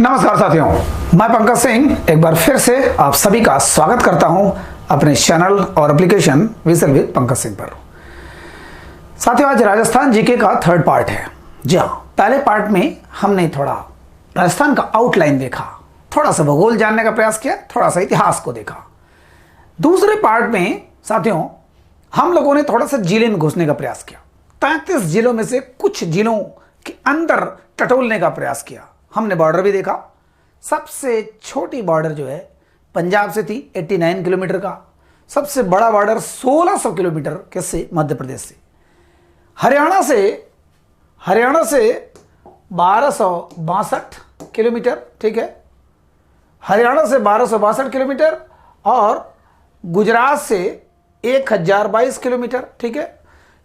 नमस्कार साथियों, मैं पंकज सिंह एक बार फिर से आप सभी का स्वागत करता हूं अपने चैनल और application vigil with Pankaj Singh पर। साथियों, आज राजस्थान जीके का थर्ड पार्ट है। जी हाँ, पहले पार्ट में हमने थोड़ा राजस्थान का आउटलाइन देखा, थोड़ा सा भूगोल जानने का प्रयास किया, थोड़ा सा इतिहास को देखा। दूसरे पार्ट में साथियों हम लोगों ने थोड़ा सा जिले में घुसने का प्रयास किया। 33 जिलों में से कुछ जिलों के अंदर टटोलने का प्रयास किया। हमने बॉर्डर भी देखा। सबसे छोटी बॉर्डर जो है पंजाब से थी 89 किलोमीटर का। सबसे बड़ा बॉर्डर 1600 किलोमीटर किससे? मध्य प्रदेश से। हरियाणा से 1262 किलोमीटर, ठीक है, हरियाणा से 1262 किलोमीटर और गुजरात से 1022 किलोमीटर, ठीक है।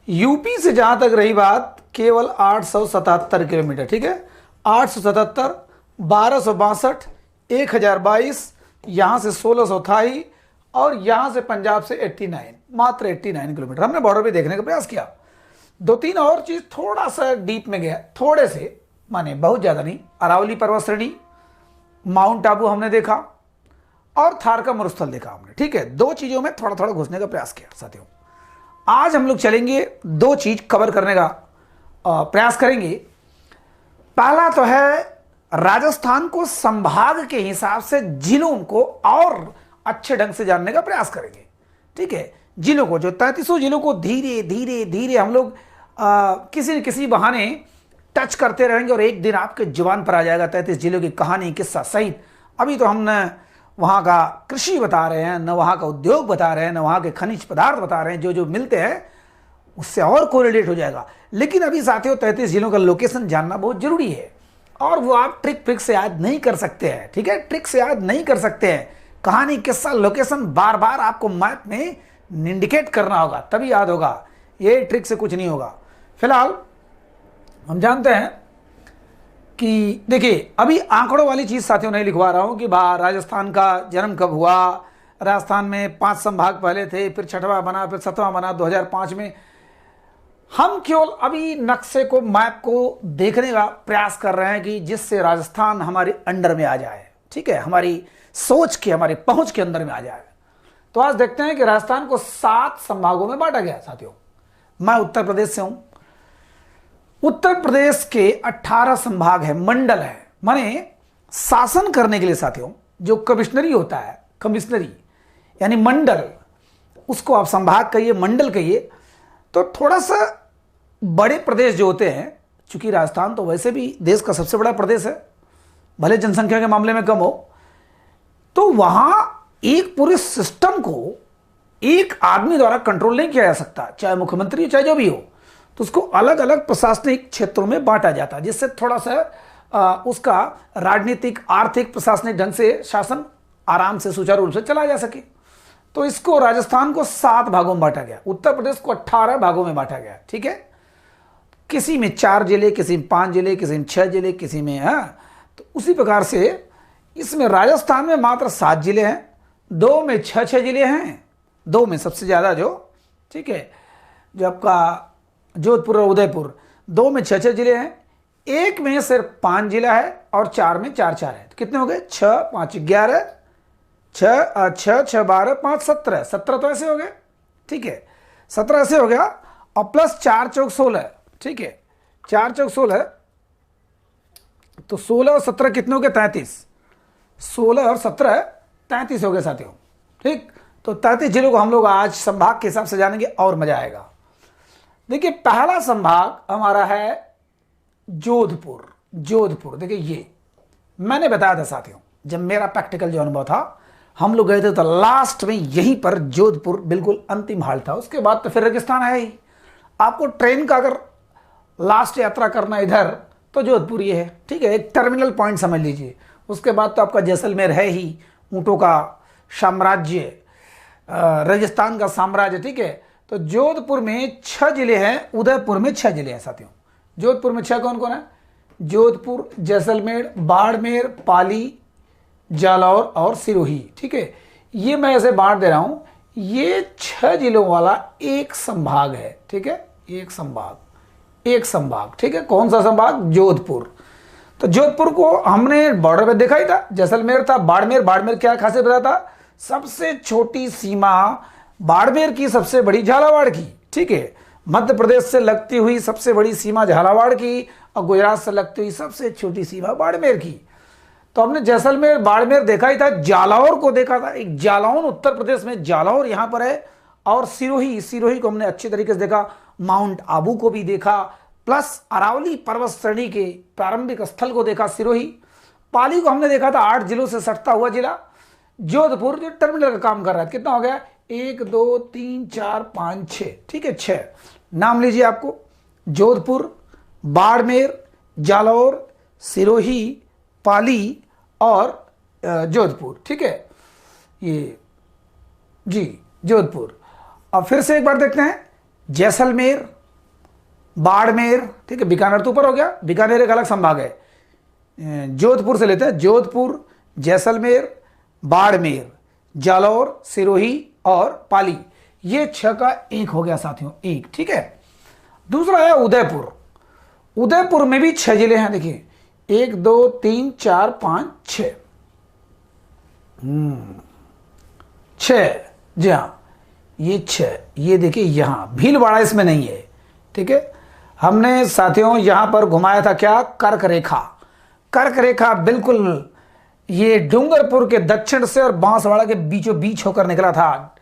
यूपी से जहां तक रही बात केवल 877 किलोमीटर, ठीक है। 877, 1262, 1022, यहां से 1600 था ही, और यहां से पंजाब से 89, मात्र 89 किलोमीटर। हमने बॉर्डर भी देखने का प्रयास किया। दो तीन और चीज थोड़ा सा डीप में गया, थोड़े से, माने बहुत ज्यादा नहीं। अरावली पर्वत श्रेणी, माउंट आबू हमने देखा और थार का मरुस्थल देखा हमने, ठीक है। दो चीजों में थोड़ा थोड़ा घुसने का प्रयास किया। साथियों, आज हम लोग चलेंगे, दो चीज कवर करने का प्रयास करेंगे। पहला तो है राजस्थान को संभाग के हिसाब से जिलों को और अच्छे ढंग से जानने का प्रयास करेंगे, ठीक है। जिलों को, जो 33 जिलों को धीरे धीरे धीरे हम लोग किसी न किसी बहाने टच करते रहेंगे और एक दिन आपके जुबान पर आ जाएगा 33 जिलों की कहानी, किस्सा सहित। अभी तो हम न वहाँ का कृषि बता रहे हैं, न वहाँ का उद्योग बता रहे हैं, न वहाँ के खनिज पदार्थ बता रहे हैं, जो जो मिलते हैं उससे और कोरिलेट हो जाएगा। लेकिन अभी साथियों 33 जिलों का लोकेशन जानना बहुत जरूरी है, और वो आप ट्रिक से याद नहीं कर सकते हैं, ठीक है। ट्रिक से याद नहीं कर सकते हैं। कहानी, किस्सा, लोकेशन बार बार आपको मैप में इंडिकेट करना होगा, तभी याद होगा। ये ट्रिक से कुछ नहीं होगा। फिलहाल हम जानते हैं कि देखिए, अभी आंकड़ों वाली चीज साथियों नहीं लिखवा रहा हूं कि राजस्थान का जन्म कब हुआ। राजस्थान में 5 संभाग पहले थे, फिर 6वां बना, फिर 7वां बना 2005 में। हम केवल अभी नक्शे को, मैप को देखने का प्रयास कर रहे हैं कि जिससे राजस्थान हमारे अंडर में आ जाए, ठीक है, हमारी सोच के, हमारी पहुंच के अंदर में आ जाए। तो आज देखते हैं कि राजस्थान को 7 संभागों में बांटा गया। साथियों, मैं उत्तर प्रदेश से हूं। उत्तर प्रदेश के 18 संभाग है, मंडल है, माने शासन करने के लिए साथियों जो कमिश्नरी होता है, कमिश्नरी यानी मंडल, उसको आप संभाग कहिए, मंडल कहिए। तो थोड़ा सा बड़े प्रदेश जो होते हैं, चूंकि राजस्थान तो वैसे भी देश का सबसे बड़ा प्रदेश है, भले जनसंख्या के मामले में कम हो, तो वहां एक पूरे सिस्टम को एक आदमी द्वारा कंट्रोल नहीं किया जा सकता, चाहे मुख्यमंत्री चाहे जो भी हो। तो उसको अलग अलग प्रशासनिक क्षेत्रों में बांटा जाता है, जिससे थोड़ा सा उसका राजनीतिक, आर्थिक, प्रशासनिक ढंग से शासन आराम से, सुचारू रूप से चला जा सके। तो इसको, राजस्थान को 7 भागों में बांटा गया, उत्तर प्रदेश को 18 भागों में बांटा गया, ठीक है। किसी में 4 जिले, किसी में 5 जिले, किसी में 6 जिले, किसी में तो उसी प्रकार से इसमें राजस्थान में मात्र 7 जिले हैं, 2 में 6 जिले हैं, 2 में सबसे ज्यादा जो, ठीक है, जो आपका जोधपुर और उदयपुर, 2 में 6 जिले हैं, 1 में सिर्फ 5 जिला है और 4 में 4 है। तो कितने हो गए? 6, 5, 11, 6, 12, 5, 17 तो ऐसे हो गए, ठीक है। 17 ऐसे हो गया, और प्लस 4 चौक 16, ठीक है, 4 चौक 16, तो 16 और 17 कितने हो गए? 33। 16 और 17 33 हो गए साथियों, ठीक। तो 33 जिलों को हम लोग आज संभाग के हिसाब से जानेंगे और मजा आएगा। देखिए, पहला संभाग हमारा है जोधपुर। जोधपुर, देखिए, ये मैंने बताया था साथियों, जब मेरा प्रैक्टिकल जो अनुभव था, हम लोग गए थे तो लास्ट में यहीं पर जोधपुर बिल्कुल अंतिम हाल था। उसके बाद तो फिर रेगिस्तान है ही। आपको ट्रेन का अगर लास्ट यात्रा करना इधर, तो जोधपुर ये है, ठीक है, एक टर्मिनल पॉइंट समझ लीजिए। उसके बाद तो आपका जैसलमेर है ही, ऊंटों का साम्राज्य, रेगिस्तान का साम्राज्य, ठीक है। तो जोधपुर में 6 जिले हैं, उदयपुर में 6 जिले हैं साथियों। जोधपुर में 6 कौन कौन है? जोधपुर, जैसलमेर, बाड़मेर, पाली, जालौर और सिरोही, ठीक है। ये मैं ऐसे बांट दे रहा हूं। ये 6 जिलों वाला एक संभाग है, ठीक है, एक संभाग, ठीक है। कौन सा संभाग? जोधपुर। तो जोधपुर को हमने बॉर्डर पे देखा ही था, जैसलमेर था, बाड़मेर। बाड़मेर क्या खासियत बताया था? सबसे छोटी सीमा बाड़मेर की, सबसे बड़ी झालावाड़ की, ठीक है। मध्य प्रदेश से लगती हुई सबसे बड़ी सीमा झालावाड़ की और गुजरात से लगती हुई सबसे छोटी सीमा बाड़मेर की। तो हमने जैसलमेर बाड़मेर देखा ही था, जालौर को देखा था। एक जालौन उत्तर प्रदेश में, जालौर यहां पर है। और सिरोही, सिरोही को हमने अच्छे तरीके से देखा। माउंट आबू को भी देखा, प्लस अरावली पर्वत श्रेणी के प्रारंभिक स्थल को देखा सिरोही। पाली को हमने देखा था, 8 जिलों से सटता हुआ जिला। जोधपुर जो टर्मिनल का काम कर रहा है, कितना हो गया? 1 2 3 4 5 6, ठीक है, 6 नाम लीजिए आपको। जोधपुर, बाड़मेर, जालौर, सिरोही, पाली और जोधपुर, ठीक है, ये जी जोधपुर। अब फिर से एक बार देखते हैं, जैसलमेर, बाड़मेर, ठीक है, बीकानेर तो ऊपर हो गया, बीकानेर एक अलग संभाग है। जोधपुर से लेते हैं, जोधपुर, जैसलमेर, बाड़मेर, जालौर, सिरोही और पाली, ये 6 का 1 हो गया साथियों, 1, ठीक है। दूसरा है उदयपुर। उदयपुर में भी 6 जिले हैं, देखिए 1 2 3 4 5 6, 6, जी हाँ, ये 6। ये देखिए यहां भीलवाड़ा इसमें नहीं है, ठीक है। हमने साथियों यहां पर घुमाया था क्या? कर्क रेखा। कर्क रेखा बिल्कुल ये डूंगरपुर के दक्षिण से और बांसवाड़ा के बीचों बीच होकर निकला था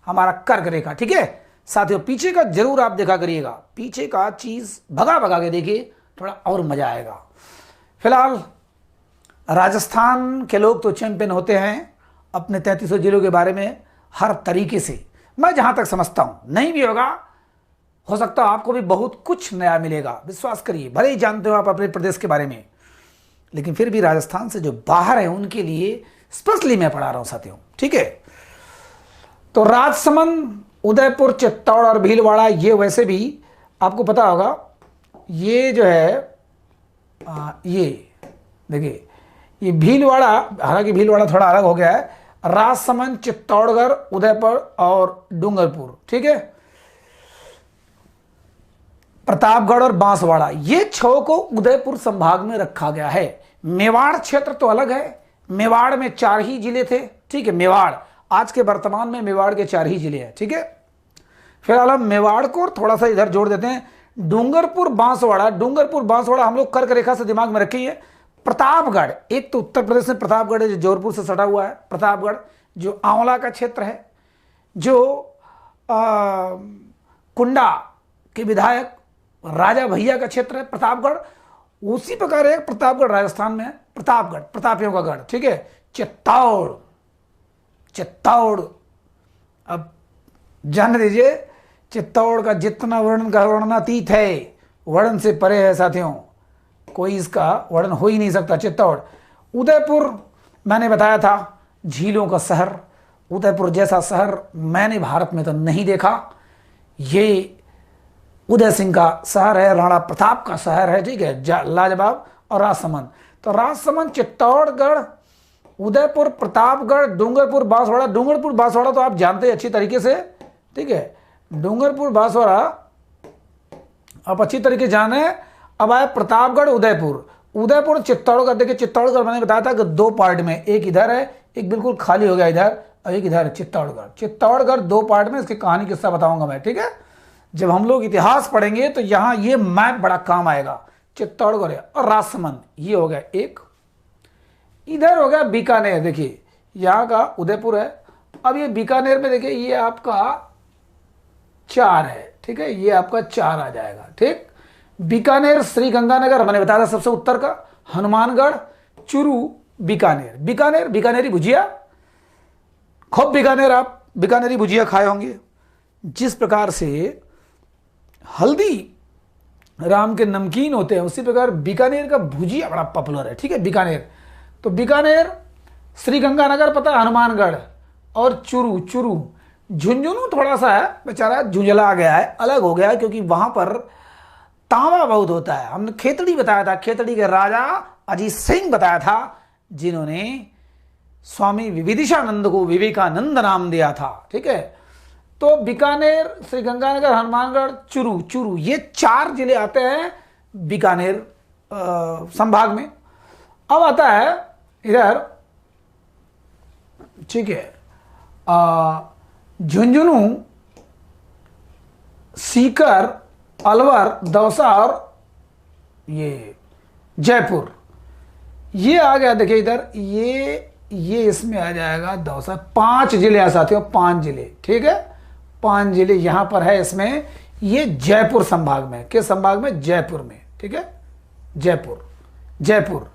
हमारा कर्क रेखा, ठीक है साथियों। पीछे का जरूर आप देखा करिएगा, पीछे का चीज भगा भगा के देखिए, थोड़ा और मजा आएगा। फिलहाल राजस्थान के लोग तो चैंपियन होते हैं अपने 3300 जिलों के बारे में हर तरीके से, मैं जहां तक समझता हूं। नहीं भी होगा, हो सकता है आपको भी बहुत कुछ नया मिलेगा, विश्वास करिए। भले ही जानते हो आप अपने प्रदेश के बारे में, लेकिन फिर भी राजस्थान से जो बाहर है उनके लिए स्पेशली मैं पढ़ा रहा हूं साथियों, ठीक है। तो राजसमंद, उदयपुर, चित्तौड़ और भीलवाड़ा, ये वैसे भी आपको पता होगा, ये जो है ये देखिए, ये भीलवाड़ा, हालांकि भीलवाड़ा थोड़ा अलग हो गया है। राजसमंद, चित्तौड़गढ़, उदयपुर और डूंगरपुर, ठीक है, प्रतापगढ़ और बांसवाड़ा, ये 6 को उदयपुर संभाग में रखा गया है। मेवाड़ क्षेत्र तो अलग है, मेवाड़ में 4 ही जिले थे, ठीक है। मेवाड़ आज के वर्तमान में मेवाड़ के 4 ही जिले हैं, ठीक है। फिलहाल हम मेवाड़ को थोड़ा सा इधर जोड़ देते हैं। डूंगरपुर, बांसवाड़ा, डूंगरपुर बांसवाड़ा हम लोग कर्क रेखा से दिमाग में रखेंगे। प्रतापगढ़, एक तो उत्तर प्रदेश में प्रतापगढ़ है जो जौनपुर से सटा हुआ है, प्रतापगढ़ जो आंवला का क्षेत्र है, जो कुंडा के विधायक राजा भैया का क्षेत्र है प्रतापगढ़। उसी प्रकार एक प्रतापगढ़ राजस्थान में है, प्रतापगढ़ प्रतापियों का गढ़, ठीक है। चित्तौड़, चित्तौड़ अब जान दीजिए, चित्तौड़ का जितना वर्णन का वर्णनातीत है, वर्णन से परे है साथियों, कोई इसका वर्णन हो ही नहीं सकता। चित्तौड़, उदयपुर मैंने बताया था झीलों का शहर, उदयपुर जैसा शहर मैंने भारत में तो नहीं देखा। ये उदय सिंह का शहर है, राणा प्रताप का शहर है, ठीक है, लाजवाब। और राजसमंद, तो राजसमंद, चित्तौड़गढ़, उदयपुर, प्रतापगढ़, डूंगरपुर, बांसवाड़ा। डूंगरपुर बांसवाड़ा तो आप जानते हैं अच्छी तरीके से, ठीक है। डूंगरपुर बांसवाड़ा आप अच्छी तरीके जाने। अब आए प्रतापगढ़, उदयपुर, उदयपुर, चित्तौड़गढ़। देखिए चित्तौड़गढ़ मैंने बताया था कि 2 पार्ट में, एक इधर है, एक बिल्कुल खाली हो गया इधर, और एक इधर है चित्तौड़गढ़। चित्तौड़गढ़ 2 पार्ट में, इसकी कहानी किस्सा बताऊंगा मैं, ठीक है। जब हम लोग इतिहास पढ़ेंगे तो यहां ये मैप बड़ा काम आएगा। चित्तौड़गढ़ और राजसमंद, ये हो गया एक। इधर हो गया बीकानेर, देखिए यहां का उदयपुर है। अब ये बीकानेर में देखिए ये आपका 4 है, ठीक है, ये आपका 4 आ जाएगा, ठीक। बीकानेर, श्री गंगानगर मैंने बताया था सबसे उत्तर का, हनुमानगढ़, चूरू, बीकानेर। बीकानेर, बीकानेरी भुजिया, खूब बीकानेर आप बीकानेरी भुजिया खाए होंगे। जिस प्रकार से हल्दी राम के नमकीन होते हैं, उसी प्रकार बीकानेर का भुजिया बड़ा पॉपुलर है, ठीक है। बीकानेर, तो बीकानेर, श्री गंगानगर पता है, हनुमानगढ़ और चूरू। चूरू, झुंझुनू थोड़ा सा है बेचारा, झुंझला गया है, अलग हो गया है, क्योंकि वहां पर तांबा बहुत होता है। हमने खेतड़ी बताया था, खेतड़ी के राजा अजीत सिंह बताया था, जिन्होंने स्वामी विविदिशानंद को विवेकानंद नाम दिया था, ठीक है। तो बीकानेर, श्री गंगानगर, हनुमानगढ़, चूरू, चूरू, ये 4 जिले आते हैं बीकानेर संभाग में। अब आता है इधर, ठीक है, झुंझुनू, सीकर, अलवर, दौसा और ये जयपुर। ये आ गया, देखिए इधर, ये इसमें आ जाएगा दौसा। 5 जिले हैं साथियों, 5 जिले, ठीक है, 5 जिले यहां पर है इसमें। ये जयपुर संभाग में, किस संभाग में? जयपुर में, ठीक है, जयपुर, जयपुर।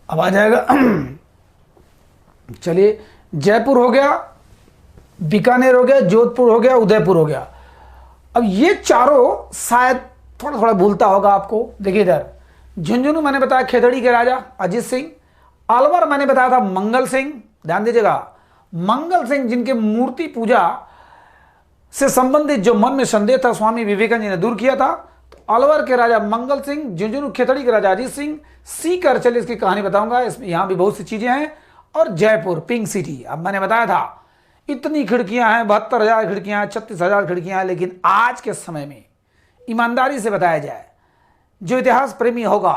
अब आ जाएगा चलिए, जयपुर हो गया, बीकानेर हो गया, जोधपुर हो गया, उदयपुर हो गया। अब ये चारों शायद थोड़ा थोड़ा भूलता होगा आपको। देखिए इधर झुंझुनू मैंने बताया खेतड़ी के राजा अजीत सिंह, अलवर मैंने बताया था मंगल सिंह, ध्यान दीजिएगा, मंगल सिंह जिनके मूर्ति पूजा से संबंधित जो मन में संदेह था स्वामी विवेकानंद जी ने दूर किया था। तो अलवर के राजा मंगल सिंह, झुंझुनू खेतड़ी के राजा अजीत सिंह, सीकर, चलिए इसकी कहानी बताऊंगा, इसमें यहां भी बहुत सी चीजें हैं, और जयपुर पिंक सिटी। अब मैंने बताया था इतनी खिड़कियां हैं, 72,000 खिड़कियां हैं, 36,000 खिड़कियां हैं, लेकिन आज के समय में ईमानदारी से बताया जाए, जो इतिहास प्रेमी होगा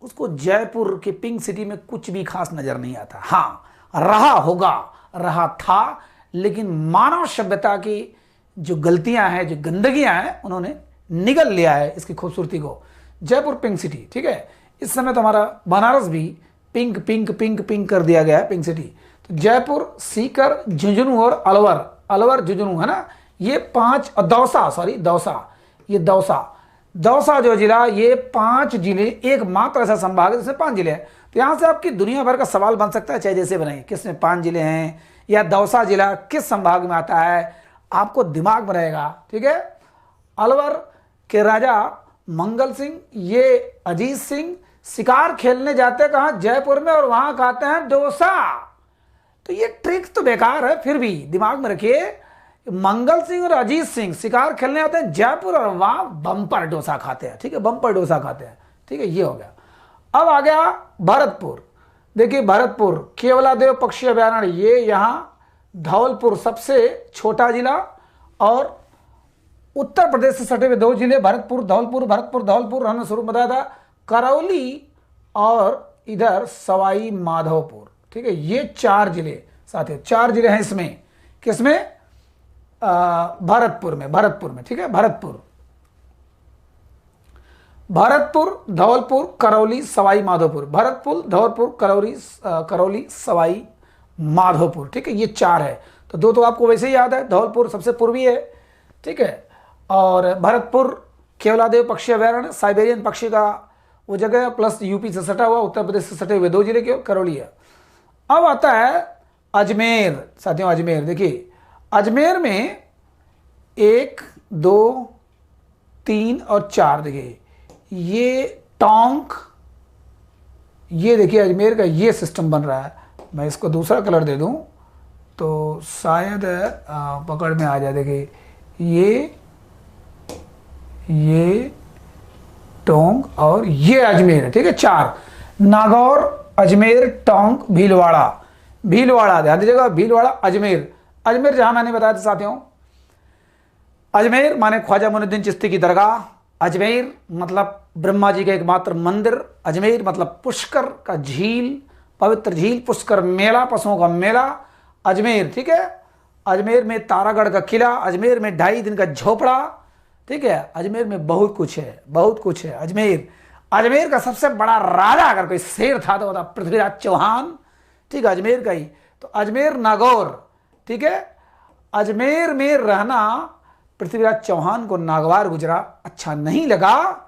उसको जयपुर के पिंक सिटी में कुछ भी खास नजर नहीं आता। हाँ, रहा होगा, रहा था, लेकिन मानव सभ्यता की जो गलतियां हैं, जो गंदगियां हैं, उन्होंने निगल लिया है इसकी खूबसूरती को। जयपुर पिंक सिटी, ठीक है। इस समय तो हमारा बनारस भी पिंक पिंक पिंक पिंक कर दिया गया है, पिंक सिटी। तो जयपुर, सीकर, झुंझुनू और अलवर, अलवर झुंझुनू है ना, ये 5, दौसा, सॉरी दौसा, ये दौसा, दौसा जो जिला, ये 5 जिले, एकमात्र ऐसा संभाग है जिसमें 5 जिले हैं। तो यहां से आपकी दुनिया भर का सवाल बन सकता है, चाहे जैसे बनाइए, किस में 5 जिले हैं, या दौसा जिला किस संभाग में आता है, आपको दिमाग में रहेगा, ठीक है। अलवर के राजा मंगल सिंह, ये अजीत सिंह शिकार खेलने जाते कहां? जयपुर में, और वहां खाते हैं डोसा। तो ये ट्रिक तो बेकार है, फिर भी दिमाग में रखिए, मंगल सिंह और अजीत सिंह शिकार खेलने आते हैं जयपुर, और वहां बम्पर डोसा खाते हैं, ठीक है, बम्पर डोसा खाते हैं, ठीक है। ये हो गया। अब आ गया भरतपुर। देखिए भरतपुर, केवलादेव पक्षी अभयारण्य, ये यहां धौलपुर सबसे छोटा जिला, और उत्तर प्रदेश से सटे हुए 2 जिले, भरतपुर धौलपुर, भरतपुर धौलपुर, हमने शुरू में बताया था, करौली और इधर सवाई माधोपुर, ठीक है। ये 4 जिले साथियों, 4 जिले हैं इसमें, किसमें? भरतपुर में, भरतपुर में, ठीक है, भरतपुर, भरतपुर, धौलपुर, करौली, सवाई माधोपुर, भरतपुर, धौलपुर, करौली, सवाई माधोपुर, ठीक है। ये 4 है। तो 2 तो आपको वैसे ही याद है, धौलपुर सबसे पूर्वी है, ठीक है, और भरतपुर केवलादेव पक्षी अभयारण्य, साइबेरियन पक्षी का वो जगह, प्लस यूपी से सटा हुआ, उत्तर प्रदेश से सटे हुए 2 जिले के, करौली है। अब आता है अजमेर साथियों, अजमेर। देखिए अजमेर में 1, 2, 3 और 4, देखिए ये टोंक, ये देखिए अजमेर का ये सिस्टम बन रहा है। मैं इसको दूसरा कलर दे दूं तो शायद पकड़ में आ जाए। देखिए ये टोंक और ये अजमेर है, ठीक है। 4, नागौर, अजमेर, टोंक, भीलवाड़ा, भीलवाड़ा ध्यान दीजिएगा, भीलवाड़ा, अजमेर। अजमेर जहां मैंने बताया था साथियों, अजमेर माने ख्वाजा मोइनुद्दीन चिश्ती की दरगाह, अजमेर मतलब ब्रह्मा जी का एकमात्र मंदिर, अजमेर मतलब पुष्कर का झील, पवित्र झील, पुष्कर मेला, पशुओं का मेला, अजमेर, ठीक है। अजमेर में तारागढ़ का किला, अजमेर में 2.5 दिन का झोपड़ा, ठीक है। अजमेर में बहुत कुछ है, बहुत कुछ है। अजमेर, अजमेर का सबसे बड़ा राजा अगर कोई शेर था तो पृथ्वीराज चौहान, ठीक है, अजमेर का ही। तो अजमेर, नागौर, ठीक है। अजमेर में रहना पृथ्वीराज चौहान को नागवार गुजरा, अच्छा नहीं लगा,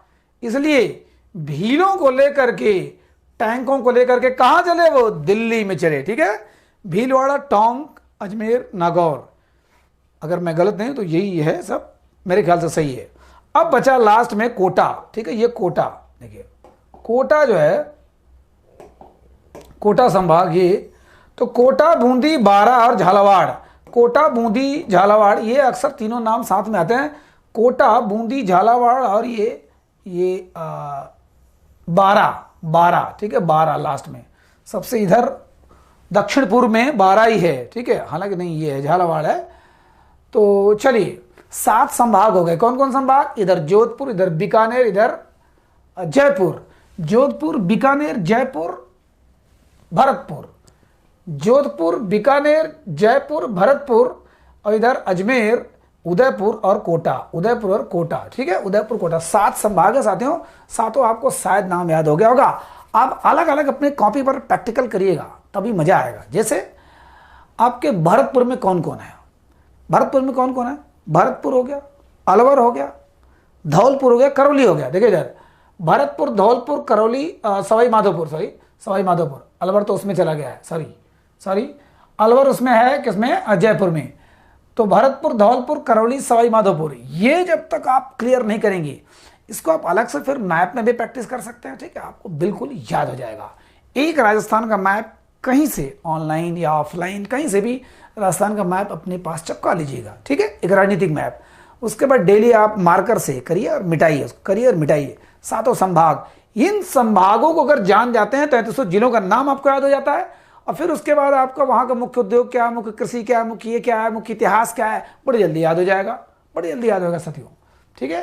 इसलिए भीलों को लेकर के, टैंकों को लेकर के कहां चले? वो दिल्ली में चले, ठीक है। भीलवाड़ा, टोंक, अजमेर, नागौर। अगर मैं गलत नहीं तो यही है सब, मेरे ख्याल से सही है। अब बचा लास्ट में कोटा, ठीक है। ये कोटा, देखिए कोटा जो है, कोटा संभाग, ये तो कोटा, बूंदी, बारा और झालावाड़। कोटा, बूंदी, झालावाड़, ये अक्सर तीनों नाम साथ में आते हैं। कोटा, बूंदी, झालावाड़ और ये बारा, ठीक है, बारा लास्ट में। सबसे इधर दक्षिण पूर्व में बारा ही है, ठीक है, हालांकि नहीं ये है झालावाड़ है। तो चलिए 7 संभाग हो गए। कौन कौन संभाग? इधर जोधपुर, इधर बीकानेर, इधर जयपुर। जोधपुर, बीकानेर, जयपुर भरतपुर, जोधपुर, बीकानेर, जयपुर, भरतपुर और इधर अजमेर, उदयपुर और कोटा, उदयपुर और कोटा, ठीक है, उदयपुर कोटा, 7 संभाग है साथियों। सातों आपको शायद नाम याद हो गया होगा। आप अलग अलग अपने कॉपी पर प्रैक्टिकल करिएगा तभी मजा आएगा। जैसे आपके भरतपुर में कौन कौन है, भरतपुर में कौन कौन है, भरतपुर हो गया, अलवर हो गया, धौलपुर हो गया, करौली हो गया। देखिए इधर भरतपुर, धौलपुर, करौली, सवाई माधोपुर, सवाई माधोपुर, अलवर तो उसमें चला गया है, सॉरी अलवर उसमें है, किसमें, जयपुर में। तो भरतपुर, धौलपुर, करौली, सवाई माधोपुर, ये जब तक आप क्लियर नहीं करेंगे, इसको आप अलग से फिर मैप में भी प्रैक्टिस कर सकते हैं, ठीक है, आपको बिल्कुल याद हो जाएगा। एक राजस्थान का मैप कहीं से ऑनलाइन या ऑफलाइन कहीं से भी राजस्थान का मैप अपने पास चिपका लीजिएगा, ठीक है, एक राजनीतिक मैप। उसके बाद डेली आप मार्कर से करिए और मिटाइए, उसको करिए और मिटाइए। 7 संभाग, इन संभागों को अगर जान जाते हैं 33 जिलों का नाम आपको याद हो जाता है। और फिर उसके बाद आपका वहाँ का मुख्य उद्योग क्या है, मुख्य कृषि क्या है, मुख्य ये क्या है, मुख्य इतिहास क्या है, बड़ी जल्दी याद हो जाएगा, बड़ी जल्दी याद होगा साथियों, ठीक है।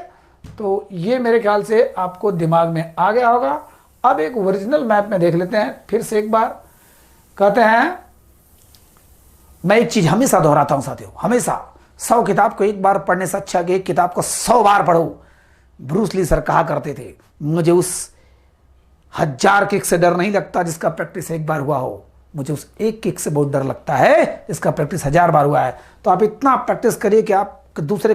तो ये मेरे ख्याल से आपको दिमाग में आ गया होगा। अब एक ओरिजिनल मैप में देख लेते हैं फिर से एक बार। कहते हैं, मैं एक चीज हमेशा दोहराता हूं साथियों, हमेशा 100 किताब को एक बार पढ़ने से अच्छा कि एक किताब को 100 बार पढ़ो। ब्रूस ली सर कहा करते थे, मुझे उस 1000 किक से डर नहीं लगता जिसका प्रैक्टिस एक बार हुआ हो, मुझे उस एक किक से बहुत डर लगता है जिसका प्रैक्टिस 1000 बार हुआ है। तो आप इतना प्रैक्टिस करिए कि आप दूसरे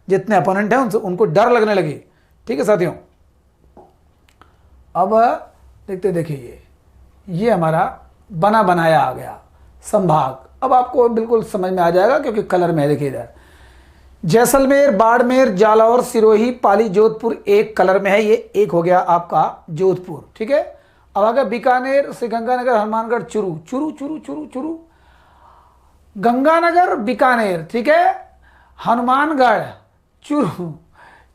जितने अपोनेंट हैं उनको डर लगने लगे, ठीक है साथियों। अब देखते, देखिए ये हमारा बना बनाया आ गया संभाग। अब आपको बिल्कुल समझ में आ जाएगा क्योंकि कलर में है। देखिए इधर जैसलमेर, बाड़मेर, जालौर, सिरोही, पाली, जोधपुर एक कलर में है, ये एक हो गया आपका जोधपुर, ठीक है। अब आगे बीकानेर, श्रीगंगानगर, हनुमानगढ़, चुरू, चुरू चुरू चुरू चुरू, गंगानगर, बीकानेर, ठीक है, हनुमानगढ़, चुरू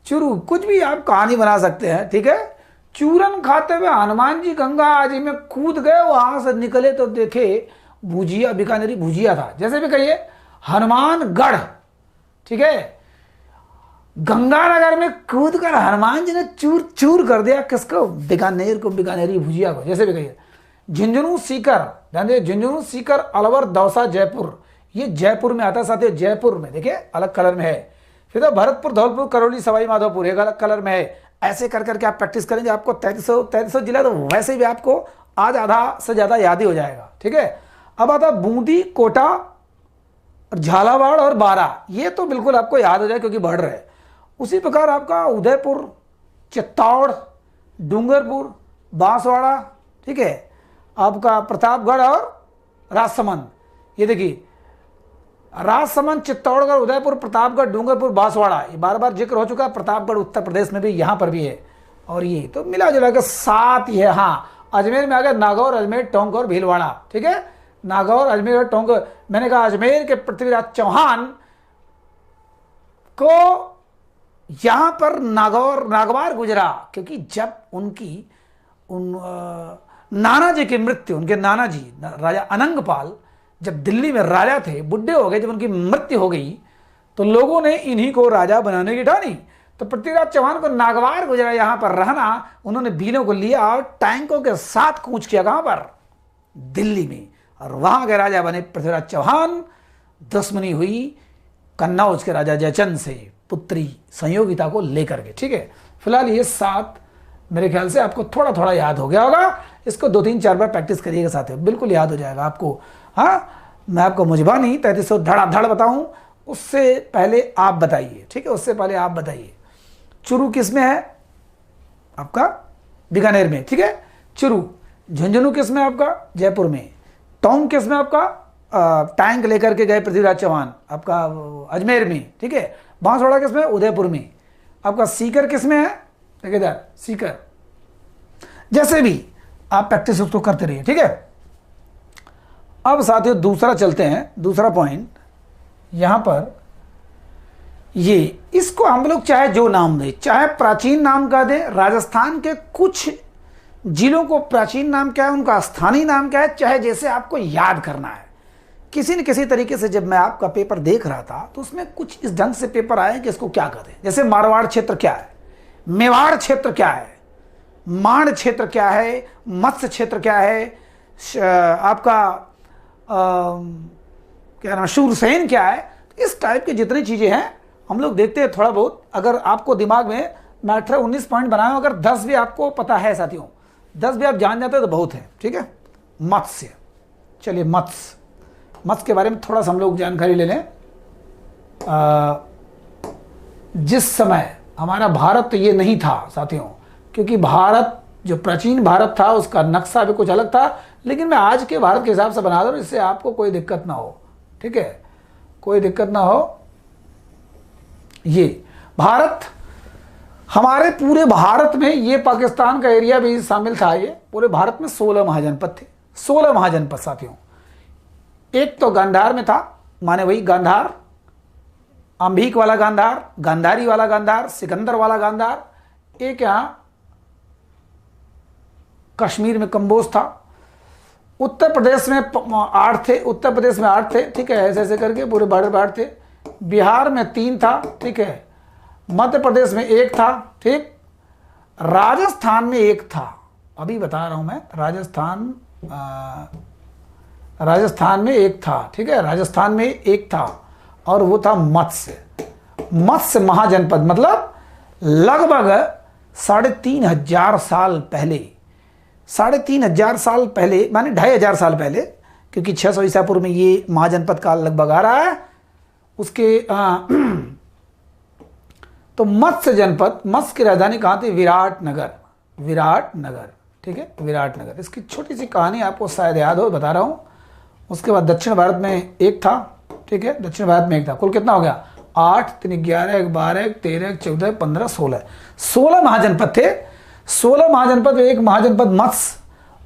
चुरू, कुछ भी आप कहानी बना सकते हैं, ठीक है। चूरन खाते हुए हनुमान जी गंगा जी में कूद गए, वहां से निकले तो देखे भुजिया, बीकानेरी भुजिया था। जैसे भी कहिए हनुमानगढ़, ठीक है, गंगानगर में कूद कर हनुमान जी ने चूर चूर कर दिया किसको, बीकानेर को, बीकानेरी भुजिया को। जैसे भी कहिए झुंझुनू, सीकर, ध्यान दीजिए, झुंझुनू, सीकर, अलवर, दौसा, जयपुर, ये जयपुर में आता है साथियों, जयपुर में देखिए अलग कलर में है। फिर तो भरतपुर, धौलपुर, करौली, सवाई माधोपुर एक अलग कलर में है। ऐसे कर करके आप प्रैक्टिस करेंगे, आपको 3300 जिला तो वैसे भी आपको आज आधा से ज्यादा याद ही हो जाएगा, ठीक है। अब आता बूंदी, कोटा, झालावाड़ और बारा, ये तो बिल्कुल आपको याद हो जाए क्योंकि बढ़ रहे। उसी प्रकार आपका उदयपुर, चित्तौड़, डूंगरपुर, बांसवाड़ा, ठीक है, आपका प्रतापगढ़ और राजसमंद। ये देखिए राजसमंद, चित्तौड़गढ़, उदयपुर, प्रतापगढ़, डूंगरपुर, बांसवाड़ा, ये बार बार जिक्र हो चुका है। प्रतापगढ़ उत्तर प्रदेश में भी, यहाँ पर भी है। और ये तो मिला जुला के 7 ही है। हाँ, अजमेर में आ गया नागौर, अजमेर, टोंक और भीलवाड़ा, ठीक है, नागौर, अजमेर और टोंक। मैंने कहा अजमेर के पृथ्वीराज चौहान को यहां पर नागवार गुजरा क्योंकि जब नाना जी की मृत्यु, उनके नाना जी राजा अनंगपाल जब दिल्ली में राजा थे, बुढ़े हो गए, जब उनकी मृत्यु हो गई तो लोगों ने इन्हीं को राजा बनाने की ठानी। तो पृथ्वीराज चौहान को नागवार गुजरा यहां पर रहना, उन्होंने भीलों को लिया और टैंकों के साथ कूच किया कहां पर, दिल्ली में, और वहां के राजा बने पृथ्वीराज चौहान। दुश्मनी हुई कन्नौज के राजा जयचंद से, पुत्री संयोगिता को लेकर के, ठीक है। फिलहाल ये 7 मेरे ख्याल से आपको थोड़ा थोड़ा याद हो गया होगा। इसको 2-3-4 बार प्रैक्टिस करिएगा साथियों, बिल्कुल याद हो जाएगा आपको। हाँ, मैं आपको मुजबानी 3300 धड़ाधड़ बताऊं, उससे पहले आप बताइए, ठीक है, उससे पहले आप बताइए चुरू किस में है आपका, बीकानेर में, ठीक है, चुरू। झुंझुनू किस में आपका, जयपुर में। टोंक किस में आपका, टैंक लेकर के गए पृथ्वीराज चौहान, आपका अजमेर में, ठीक है। बांसवाड़ा किस में, उदयपुर में। आपका सीकर किस में है, ठेकेदार, सीकर। जैसे भी आप प्रैक्टिस उसको करते रहिए, ठीक है। अब साथियों दूसरा चलते हैं, दूसरा पॉइंट यहां पर, ये इसको हम लोग चाहे जो नाम दें, चाहे प्राचीन नाम का दें, राजस्थान के कुछ जिलों को प्राचीन नाम क्या है, उनका स्थानीय नाम क्या है, चाहे जैसे आपको याद करना है। किसी न किसी तरीके से जब मैं आपका पेपर देख रहा था तो उसमें कुछ इस ढंग से पेपर आए कि इसको क्या करें। जैसे मारवाड़ क्षेत्र क्या है, मेवाड़ क्षेत्र क्या है, माण क्षेत्र क्या है, मत्स्य क्षेत्र क्या है, आपका क्या नाम, शूरसेन क्या है, इस टाइप की जितनी चीज़ें हैं हम लोग देखते हैं थोड़ा बहुत। अगर आपको दिमाग में मैं 18-19 पॉइंट बनाया हूं, अगर 10 भी आपको पता है साथियों, 10 भी आप जान जाते हैं तो बहुत है। ठीक है, मत्स्य। चलिए मत्स्य के बारे में थोड़ा सा हम लोग जानकारी ले लें। जिस समय हमारा भारत तो ये नहीं था साथियों, क्योंकि भारत जो प्राचीन भारत था उसका नक्शा भी कुछ अलग था, लेकिन मैं आज के भारत के हिसाब से बना दूं, इससे आपको कोई दिक्कत ना हो। ठीक है, कोई दिक्कत ना हो। ये भारत, हमारे पूरे भारत में, ये पाकिस्तान का एरिया भी शामिल था। ये पूरे भारत में 16 महाजनपद थे, 16 महाजनपद साथियों। एक तो गांधार में था, माने वही गांधार, अंबिक वाला गांधार, गांधारी वाला गांधार, सिकंदर वाला गांधार। एक यहाँ कश्मीर में कंबोज था। उत्तर प्रदेश में 8 थे, उत्तर प्रदेश में 8 थे। ठीक है, ऐसे ऐसे करके पूरे बॉर्डर पे 8 थे। बिहार में 3 था। ठीक है, मध्य प्रदेश में 1 था। ठीक, राजस्थान में 1 था। अभी बता रहा हूं मैं, राजस्थान में 1 था। ठीक है, राजस्थान में 1 था और वो था मत्स्य महाजनपद। मतलब लगभग 3,500 साल पहले, 3,500 साल पहले, माने 2,500 साल पहले, क्योंकि 600 ईसा पूर्व में ये महाजनपद काल लगभग आ रहा है उसके। तो मत्स्य जनपद, मत्स्य की राजधानी कहाँ थी? विराटनगर। विराटनगर, ठीक है, विराटनगर। इसकी छोटी सी कहानी आपको शायद याद हो, बता रहा हूँ। उसके बाद दक्षिण भारत में 1 था। ठीक है, दक्षिण भारत में 1 था। कुल कितना हो गया? 8, 3, 11, 12, 13, 14, 15, 16, 16 महाजनपद थे। 16 महाजनपद में एक महाजनपद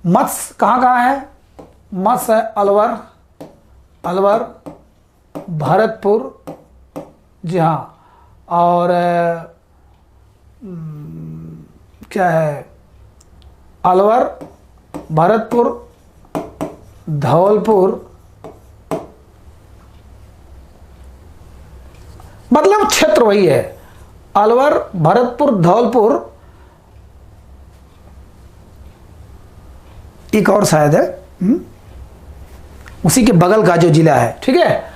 मत्स्य कहाँ है? मत्स्य है अलवर, भरतपुर, जी हाँ, और क्या है, अलवर, भरतपुर, धौलपुर, मतलब क्षेत्र वही है, अलवर, भरतपुर, धौलपुर, एक और शायद है उसी के बगल का जो जिला है। ठीक है,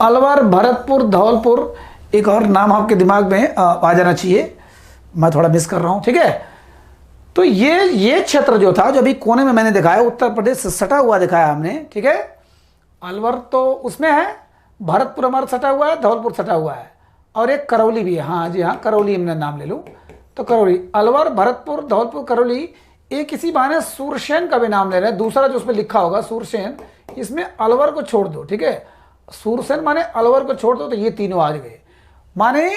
अलवर, भरतपुर, धौलपुर, एक और नाम आपके दिमाग में आ जाना चाहिए, मैं थोड़ा मिस कर रहा हूं। ठीक है, तो ये क्षेत्र जो था, जो अभी कोने में मैंने दिखाया, उत्तर प्रदेश से सटा हुआ दिखाया हमने। ठीक है, अलवर तो उसमें है, भरतपुर हमारा सटा हुआ है, धौलपुर सटा हुआ है, और एक करौली भी है। हाँ जी हाँ, करौली हमने नाम ले लूँ तो करौली, अलवर, भरतपुर, धौलपुर, करौली। एक इसी बहाने सूरसेन का भी नाम ले रहे हैं, दूसरा जो उसमें लिखा होगा सूरसेन, इसमें अलवर को छोड़ दो। ठीक है, सूरसेन माने अलवर को छोड़ दो, तो ये तीनों आ गए। माने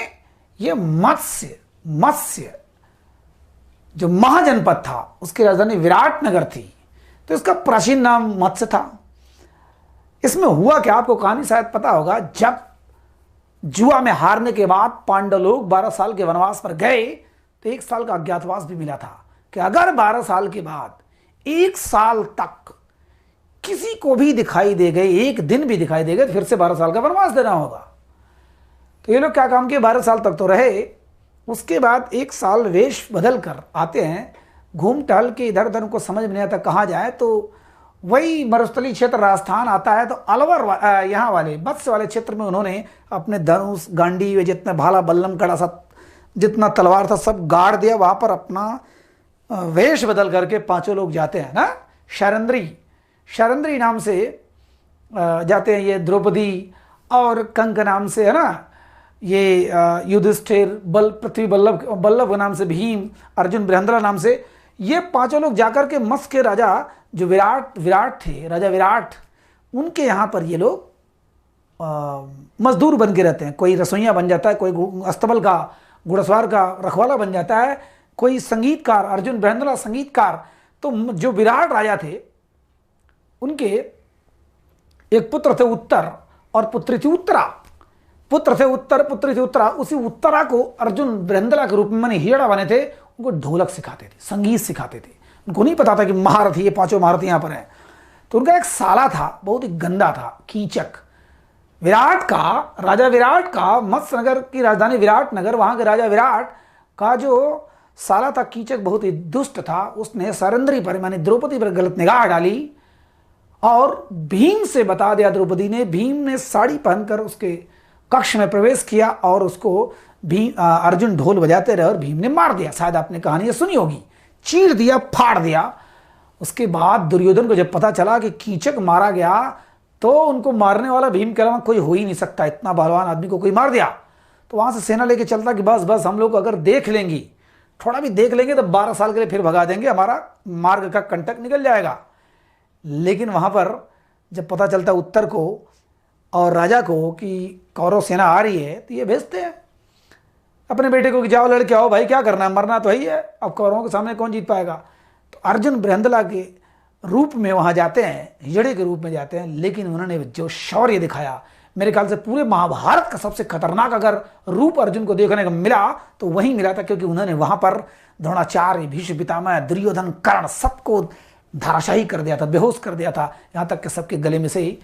ये मत्स्य जो महाजनपद था उसकी राजधानी विराटनगर थी, तो इसका प्राचीन नाम मत्स्य था। इसमें हुआ क्या, आपको कहानी शायद पता होगा। जब जुआ में हारने के बाद पांडव लोग 12 साल के वनवास पर गए, तो 1 साल का अज्ञातवास भी मिला था कि अगर 12 साल के बाद 1 साल तक किसी को भी दिखाई दे गए, एक दिन भी दिखाई दे गए, तो फिर से 12 साल का वनवास देना होगा। तो ये लोग क्या काम किए, 12 साल तक तो रहे। उसके बाद 1 साल वेश बदल कर आते हैं, घूम टहल के इधर उधर, उनको समझ में नहीं आता कहाँ जाए, तो वही मरुस्थली क्षेत्र राजस्थान आता है। तो अलवर यहाँ वाले मत्स्य वाले क्षेत्र में उन्होंने अपने धनुष, गांडी, जितना भाला, बल्लम, कड़ा, सब जितना तलवार था सब गाड़ दिया। वहाँ पर अपना वेश बदल करके 5 लोग जाते हैं ना, शरंद्री नाम से जाते हैं। ये द्रौपदी और कंक नाम से है ना, ये युधिष्ठिर, पृथ्वी बल्लभ नाम से भीम, अर्जुन बृहंद्रा नाम से, ये 5 लोग जाकर के मत्स्य के राजा जो विराट थे, राजा विराट, उनके यहाँ पर ये लोग मजदूर बन के रहते हैं। कोई रसोइया बन जाता है, कोई अस्तबल का, घुड़सवार का रखवाला बन जाता है, कोई संगीतकार, अर्जुन बृहंद्रा संगीतकार। तो जो विराट राजा थे उनके एक पुत्र थे उत्तर और पुत्री थी उत्तरा। पुत्र थे उत्तर, पुत्री थी उत्तरा। उसी उत्तरा को अर्जुन बृहंद्रा के रूप में माने हीरा बने थे, उनको ढोलक सिखाते थे, संगीत सिखाते थे। उनको नहीं पता था कि महारथी, ये 5 महारथी यहाँ पर हैं। तो उनका एक साला था, बहुत ही गंदा था, कीचक। राजा विराट का, मत्स्य नगर की राजधानी विराटनगर, वहां के राजा विराट का जो साला था कीचक, बहुत ही दुष्ट था। उसने सरंद्री पर, माने द्रौपदी पर गलत निगाह डाली और भीम से बता दिया द्रौपदी ने, भीम ने साड़ी पहनकर उसके कक्ष में प्रवेश किया और उसको अर्जुन ढोल बजाते रहे और भीम ने मार दिया। शायद आपने कहानी सुनी होगी, चीर दिया, फाड़ दिया। उसके बाद दुर्योधन को जब पता चला कि कीचक मारा गया तो उनको मारने वाला भीम के अलावा कोई हो ही नहीं सकता, इतना बलवान आदमी को कोई मार दिया। तो वहां से सेना लेके चलता कि बस बस हम लोग अगर देख लेंगी, थोड़ा भी देख लेंगे तो 12 साल के लिए फिर भगा देंगे, हमारा मार्ग का कंटक निकल जाएगा। लेकिन वहां पर जब पता चलता उत्तर को और राजा को कि कौरव सेना आ रही है, तो ये भेजते हैं अपने बेटे को कि जाओ लड़के आओ भाई, क्या करना है, मरना तो ही है, अब कौरवों के सामने कौन जीत पाएगा। तो अर्जुन बृहंदला के रूप में वहां जाते हैं, हिजड़े के रूप में जाते हैं, लेकिन उन्होंने जो शौर्य दिखाया, मेरे ख्याल से पूरे महाभारत का सबसे खतरनाक अगर रूप अर्जुन को देखने को मिला तो वही मिला था, क्योंकि उन्होंने वहां पर द्रोणाचार्य, भीष्म पितामह, दुर्योधन, कर्ण सबको धाराशाही कर दिया था, बेहोश कर दिया था। यहाँ तक कि सबके गले में से ही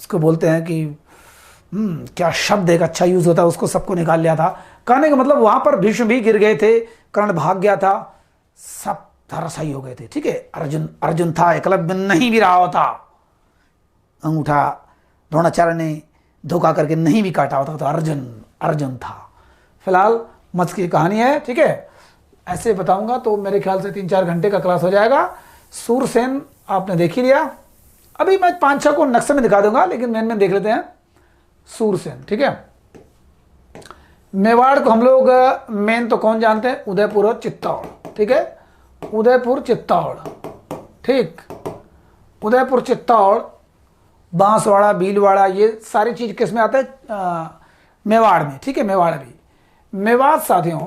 उसको बोलते हैं कि क्या शब्द एक अच्छा यूज होता है, उसको सबको निकाल लिया था। कहने का मतलब वहां पर भीष्म भी गिर गए थे, कर्ण भाग गया था, सब धराशायी हो गए थे। ठीक है, अर्जुन था, एकलव्य नहीं भी रहा होता, अंगूठा द्रोणाचार्य ने धोखा करके नहीं भी काटा होता तो अर्जुन था। फिलहाल मत्स्य की कहानी है। ठीक है, ऐसे बताऊंगा तो मेरे ख्याल से 3-4 घंटे का क्लास हो जाएगा। सूरसेन आपने देख ही लिया, अभी मैं 5-6 को नक्शे में दिखा दूंगा, लेकिन मेन देख लेते हैं सूरसेन। ठीक है, मेवाड़ को हम लोग मेन तो कौन जानते हैं, उदयपुर और चित्तौड़। ठीक है, उदयपुर चित्तौड़, ठीक, उदयपुर चित्तौड़, बांसवाड़ा, भीलवाड़ा, ये सारी चीज किस में आता है, मेवाड़ में। ठीक है, मेवाड़ भी। मेवाड़ साथियों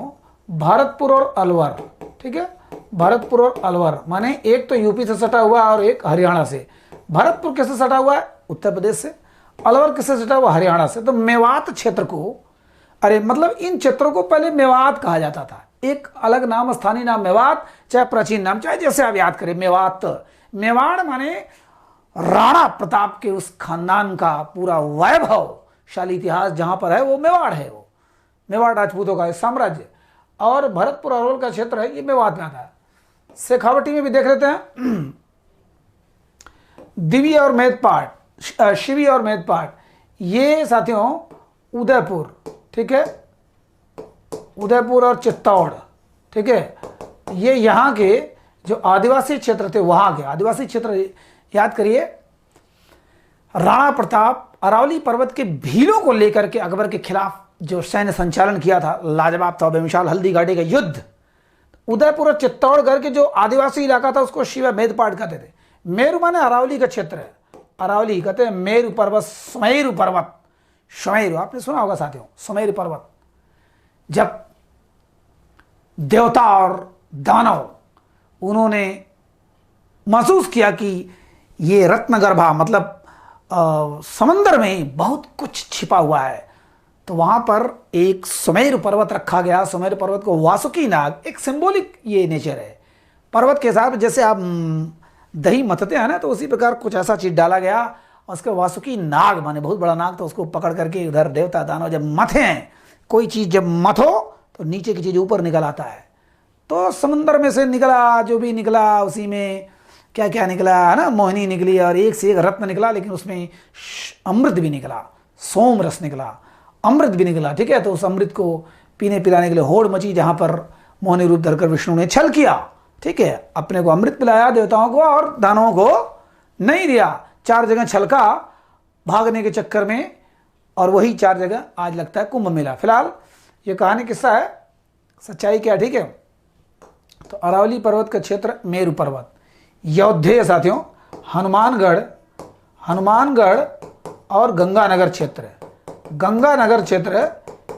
भरतपुर और अलवर। ठीक है, भरतपुर और अलवर माने एक तो यूपी से सटा हुआ और एक हरियाणा से। भरतपुर किससे सटा हुआ है, उत्तर प्रदेश से। अलवर किससे सटा हुआ, हरियाणा से। तो मेवात क्षेत्र को, अरे मतलब इन क्षेत्रों को पहले मेवात कहा जाता था, एक अलग नाम, स्थानीय नाम मेवात, चाहे प्राचीन नाम, चाहे जैसे आप याद करें मेवात। मेवाड़ माने राणा प्रताप के उस खानदान का पूरा वैभवशाली इतिहास जहां पर है वो मेवाड़ है, वो मेवाड़ राजपूतों का साम्राज्य। और भरतपुर अरवल का क्षेत्र है, ये मेवात में आता है। शेखावटी में भी देख लेते हैं, दिव्य और मेदपाट, शिवी और मेदपाट, ये साथियों उदयपुर। ठीक है, उदयपुर और चित्तौड़। ठीक है, ये यहाँ के जो आदिवासी क्षेत्र थे, वहां के आदिवासी क्षेत्र याद करिए। राणा प्रताप अरावली पर्वत के भीलों को लेकर के अकबर के खिलाफ जो सैन्य संचालन किया था, लाजवाब था, बेमिसाल, हल्दी घाटी का युद्ध। उदयपुर और चित्तौड़गढ़ के जो आदिवासी इलाका था उसको शिवा मेदपाट कहते थे। मेरु माने अरावली का क्षेत्र है, अरावली कहते हैं मेरु पर्वत, सुमेरु पर्वत, सुमेरु आपने सुना होगा साथियों, सुमेरु पर्वत। जब देवता और दानव उन्होंने महसूस किया कि ये रत्नगर्भा मतलब समंदर में बहुत कुछ छिपा हुआ है, तो वहां पर एक सुमेरु पर्वत रखा गया। सुमेरु पर्वत को वासुकी नाग, एक सिंबॉलिक ये नेचर है पर्वत के हिसाब, जैसे आप दही मथते हैं ना, तो उसी प्रकार कुछ ऐसा चीज डाला गया। और उसके वासुकी नाग माने बहुत बड़ा नाग, तो उसको पकड़ करके उधर देवता दानव जब मथे हैं, कोई चीज जब मथो तो नीचे की चीज ऊपर निकल आता है। तो समंदर में से निकला जो भी निकला, उसी में क्या क्या निकला है ना, मोहिनी निकली और एक से एक रत्न निकला, लेकिन उसमें अमृत भी निकला, सोम रस निकला, अमृत भी निकला। ठीक है, तो उस अमृत को पीने पिलाने के लिए होड़ मची, जहां पर मोहिनी रूप धरकर विष्णु ने छल किया। ठीक है, अपने को अमृत पिलाया देवताओं को और दानवों को नहीं दिया। 4 जगह छलका भागने के चक्कर में, और वही 4 जगह आज लगता है कुंभ मेला। फिलहाल ये कहानी किस्सा है, सच्चाई क्या। ठीक है, तो अरावली पर्वत का क्षेत्र मेरु पर्वत, योद्धेय साथियों हनुमानगढ़ और गंगानगर क्षेत्र। गंगानगर क्षेत्र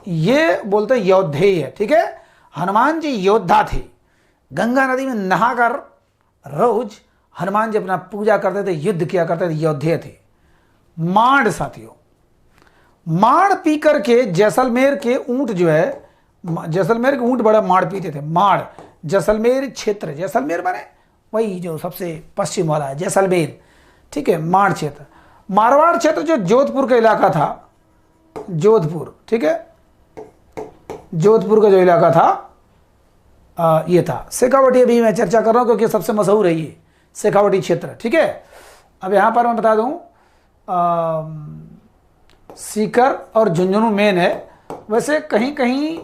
ये बोलते हैं योद्धेय है। ठीक है, हनुमान जी योद्धा थे, गंगा नदी में नहाकर रोज हनुमान जी अपना पूजा करते थे, युद्ध किया करते थे, योद्धेय थे। माड़ साथियों, माड़ पी करके जैसलमेर के ऊंट जो है, जैसलमेर के ऊंट बड़ा माड़ पीते थे। माड़ जैसलमेर क्षेत्र, जैसलमेर माने वही जो सबसे पश्चिम वाला है जैसलमेर। ठीक है, माड़ क्षेत्र। मारवाड़ क्षेत्र जो जोधपुर का इलाका था, जोधपुर। ठीक है, जोधपुर का जो इलाका था ये था। शेखावटी अभी मैं चर्चा कर रहा हूं क्योंकि सबसे मशहूर है ये शेखावटी क्षेत्र। ठीक है, अब यहाँ पर मैं बता दूँ, सीकर और झुंझुनू मेन है। वैसे कहीं कहीं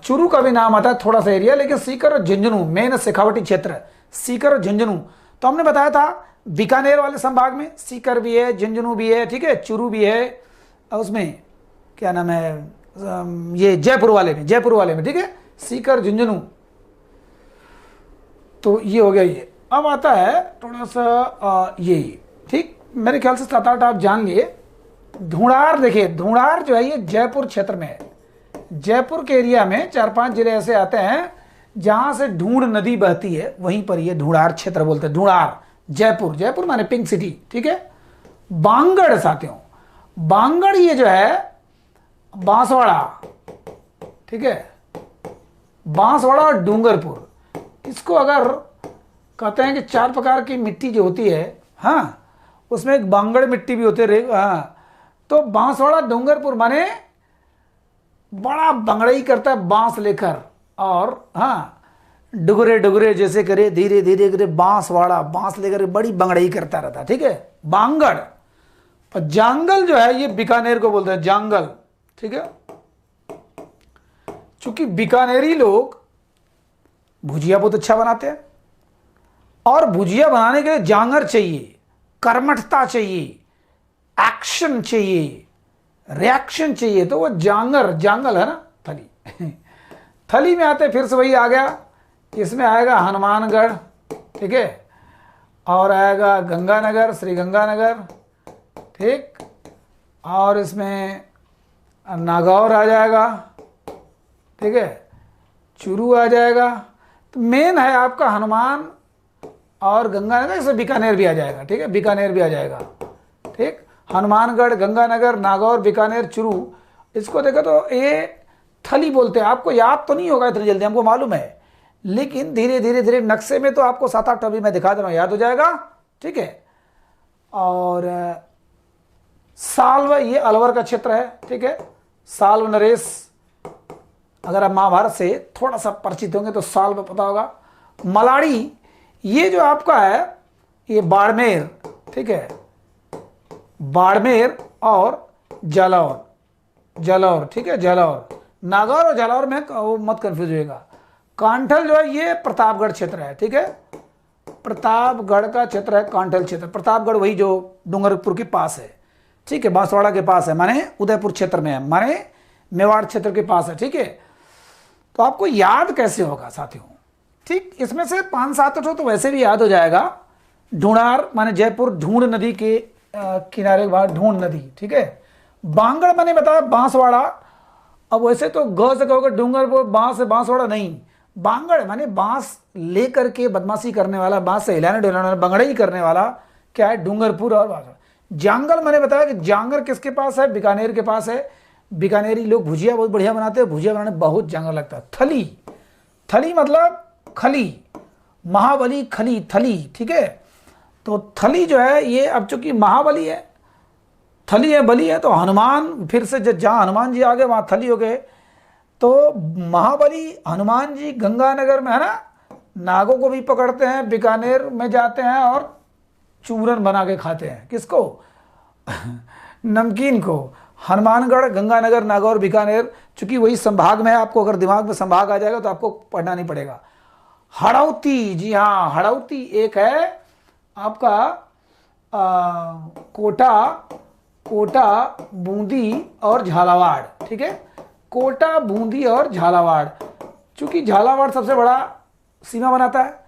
चुरू का भी नाम आता है, थोड़ा सा एरिया, लेकिन सीकर और झुंझुनू मेन शेखावटी क्षेत्र है, सीकर और झुंझुनू। तो हमने बताया था बीकानेर वाले संभाग में सीकर भी है, झुंझुनू भी है, ठीक है, चुरू भी है, और उसमें क्या नाम है, ये जयपुर वाले में, ठीक है, सीकर झुंझुनू। तो ये हो गया ये। अब आता है थोड़ा सा ये, ठीक, मेरे ख्याल से 7-8 आप जान लिए। ढूंढार, देखिए ढूंढार जो है ये जयपुर क्षेत्र में है। जयपुर के एरिया में 4-5 जिले ऐसे आते हैं जहां से ढूंढ नदी बहती है, वहीं पर ये ढूंढार क्षेत्र बोलते हैं। ढूंढार, जयपुर माने पिंक सिटी, ठीक है। बांगड़ साथियों, बांगड़ ये जो है बांसवाड़ा, ठीक है, बांसवाड़ा और डूंगरपुर, इसको अगर कहते हैं कि 4 प्रकार की मिट्टी जो होती है, हाँ, उसमें एक बांगड़ मिट्टी भी होती है, हाँ। तो बांसवाड़ा डूंगरपुर माने बड़ा बंगड़ई करता है बांस लेकर, और हाँ, डुगरे डुगरे जैसे करे, धीरे धीरे करे, बांसवाड़ा बांस लेकर बड़ी बंगड़ई करता रहता है, ठीक है, बांगड़। और जांगल जो है ये बीकानेर को बोलते हैं, जांगल, ठीक है। चूंकि बीकानेरी लोग भुजिया बहुत अच्छा बनाते हैं, और भुजिया बनाने के लिए जांगर चाहिए, कर्मठता चाहिए, एक्शन चाहिए, रिएक्शन चाहिए, तो वो जांगल है ना, थली। थली में आते फिर से वही आ गया, इसमें आएगा हनुमानगढ़, ठीक है, और आएगा गंगानगर, श्री गंगानगर, ठीक, और इसमें नागौर आ जाएगा, ठीक है, चूरू आ जाएगा। तो मेन है आपका हनुमान और गंगानगर, इसमें बीकानेर भी आ जाएगा, ठीक है, बीकानेर भी आ जाएगा, ठीक। हनुमानगढ़, गंगानगर, नागौर, बीकानेर, चूरू, इसको देखो तो ये थली बोलते हैं। आपको याद तो नहीं होगा इतनी जल्दी, हमको मालूम है, लेकिन धीरे धीरे धीरे नक्शे में तो आपको 7-8 अभी मैं दिखा दे रहा हूँ, याद हो जाएगा, ठीक है। और साल्व ये अलवर का क्षेत्र है, ठीक है, साल्व नरेश, अगर आप महाभारत से थोड़ा सा परिचित होंगे तो साल्व पता होगा। मलाड़ी ये जो आपका है ये बाड़मेर, ठीक है, बाड़मेर और जालौर, ठीक है, जालौर, नागौर और जालौर में वो मत कंफ्यूज होएगा। कांठल जो है ये प्रतापगढ़ क्षेत्र है, ठीक है, प्रतापगढ़ का क्षेत्र है कांठल क्षेत्र। प्रतापगढ़ वही जो डूंगरपुर के पास है, ठीक है, बांसवाड़ा के पास है, माने उदयपुर क्षेत्र में है, माने मेवाड़ क्षेत्र के पास है, ठीक है। तो आपको याद कैसे होगा साथियों, ठीक, इसमें से 5-7 तो वैसे भी याद हो जाएगा। ढूंढार माने जयपुर, ढूंढ नदी के किनारे के बाद ढूंढ नदी, ठीक है। बांगड़ मैंने बताया बांसवाड़ा। अब वैसे तो ग से कहोगे डूंगरपुर, बांस बांसवाड़ा नहीं, बांगड़ माने बांस लेकर के बदमाशी करने वाला, बांस से हिलाने डुलाने वाला, बंगड़ई करने वाला क्या है, डूंगरपुर और बांसवाड़ा। जांगल मैंने बताया कि जांगर किसके पास है, बीकानेर के पास है। बीकानेरी लोग भुजिया बहुत बढ़िया बनाते हैं, भुजिया बनाने बहुत जांगर लगता है। थली, थली मतलब खली, महाबली खली, थली, ठीक है। तो थली जो है ये अब चूंकि महाबली है, थली है, बली है, तो हनुमान फिर से जहाँ हनुमान जी आ गए वहाँ थली हो गए। तो महाबली हनुमान जी गंगानगर में है ना, नागों को भी पकड़ते हैं, बीकानेर में जाते हैं और चूरन बना के खाते हैं, किसको नमकीन को। हनुमानगढ़, गंगानगर, नागौर, बीकानेर, चूंकि वही संभाग में है, आपको अगर दिमाग में संभाग आ जाएगा तो आपको पढ़ना नहीं पड़ेगा। हड़ौती, जी हाँ, हड़ौती एक है आपका कोटा, बूंदी और झालावाड़, ठीक है, कोटा, बूंदी और झालावाड़। चूंकि झालावाड़ सबसे बड़ा सीमा बनाता है,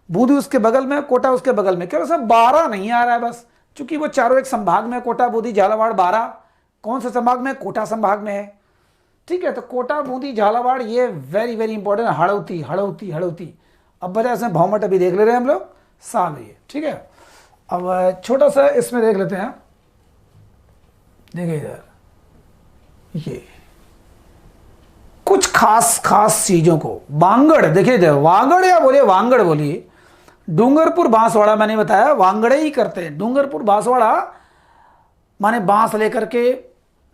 बूंदी उसके बगल में, कोटा उसके बगल में, केवल सब 12 नहीं आ रहा है बस, चूंकि वो चारों एक संभाग में, कोटा, बूंदी, झालावाड़ 12। कौन से संभाग में, कोटा संभाग में है, ठीक है। तो कोटा, बूंदी, झालावाड़ ये very very important. Hadoti, Hadoti, Hadoti. अब बजा इसमें भौमट अभी देख ले रहे हैं हम लोग, साल ये, ठीक है। अब छोटा सा इसमें देख लेते हैं, देखिए इधर ये कुछ खास चीजों को। बांगड़, देखिए इधर वागड़ या बोलिए वांगड़ बोलिए। डूंगरपुर बांसवाड़ा मैंने बताया वांगड़े ही करते हैं। डूंगरपुर बांसवाड़ा माने बांस लेकर के